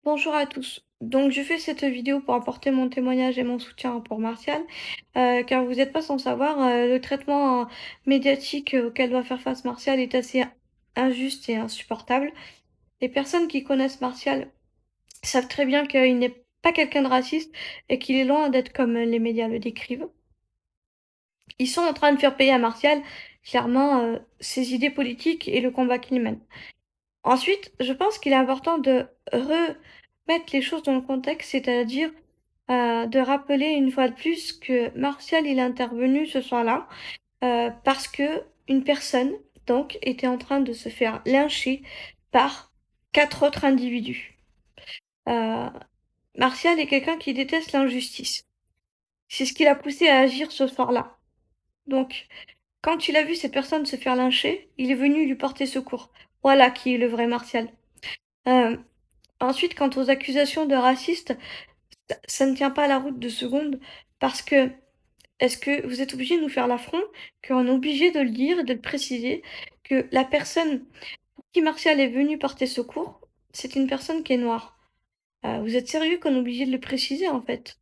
Bonjour à tous. Donc, je fais cette vidéo pour apporter mon témoignage et mon soutien pour Martial, car vous n'êtes pas sans savoir, le traitement médiatique auquel doit faire face Martial est assez injuste et insupportable. Les personnes qui connaissent Martial savent très bien qu'il n'est pas quelqu'un de raciste et qu'il est loin d'être comme les médias le décrivent. Ils sont en train de faire payer à Martial, clairement, ses idées politiques et le combat qu'il mène. Ensuite, je pense qu'il est important de remettre les choses dans le contexte, c'est-à-dire, de rappeler une fois de plus que Martial, il est intervenu ce soir-là, parce qu'une personne, donc, était en train de se faire lyncher par 4 autres individus. Heu, Martial est quelqu'un qui déteste l'injustice. C'est ce qui l'a poussé à agir ce soir-là. Donc, quand il a vu cette personne se faire lyncher, il est venu lui porter secours. Voilà qui est le vrai Martial. Heu Ensuite, quant aux accusations de racistes, ça ne tient pas la route 2 secondes parce que est-ce que vous êtes obligé de nous faire l'affront qu'on est obligé de le dire et de le préciser que la personne pour qui Martial est venu porter secours, c'est une personne qui est noire? Vous êtes sérieux qu'on est obligé de le préciser, en fait?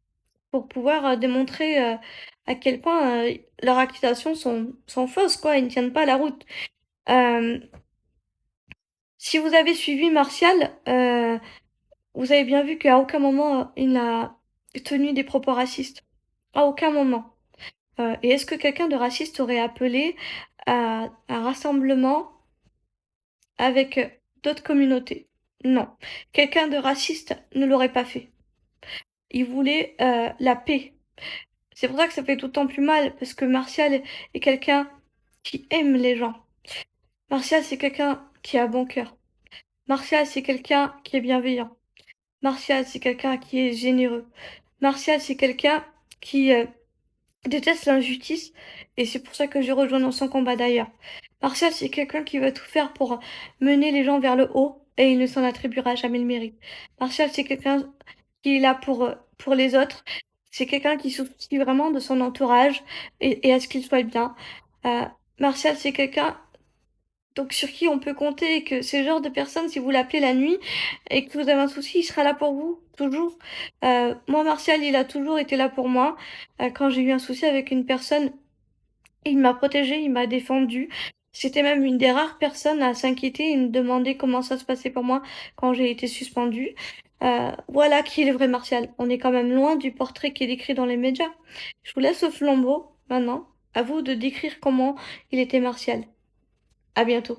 Pour pouvoir, démontrer, à quel point, leurs accusations sont fausses, quoi, ils ne tiennent pas la route. Hem, Si vous avez suivi Martial, vous avez bien vu qu'à aucun moment, il n'a tenu des propos racistes. À aucun moment. Et est-ce que quelqu'un de raciste aurait appelé à un rassemblement avec, d'autres communautés? Non. Quelqu'un de raciste ne l'aurait pas fait. Il voulait, la paix. C'est pour ça que ça fait d'autant plus mal, parce que Martial est quelqu'un qui aime les gens. Martial, c'est quelqu'un qui a bon cœur. Martial, c'est quelqu'un qui est bienveillant. Martial, c'est quelqu'un qui est généreux. Martial, c'est quelqu'un qui, déteste l'injustice et c'est pour ça que je rejoins dans son combat d'ailleurs. Martial, c'est quelqu'un qui va tout faire pour mener les gens vers le haut et il ne s'en attribuera jamais le mérite. Martial, c'est quelqu'un qui est là pour les autres. C'est quelqu'un qui se soucie vraiment de son entourage et à ce qu'il soit bien. Heu, Martial, c'est quelqu'un donc sur qui on peut compter et que c'est le genre de personne, si vous l'appelez la nuit et que vous avez un souci, il sera là pour vous, toujours. Moi, Martial, il a toujours été là pour moi. Quand j'ai eu un souci avec une personne, il m'a protégée, il m'a défendue. C'était même une des rares personnes à s'inquiéter et me demander comment ça se passait pour moi quand j'ai été suspendue. Voilà qui est le vrai Martial. On est quand même loin du portrait qui est décrit dans les médias. Je vous laisse au flambeau maintenant. À vous de décrire comment il était Martial. À bientôt.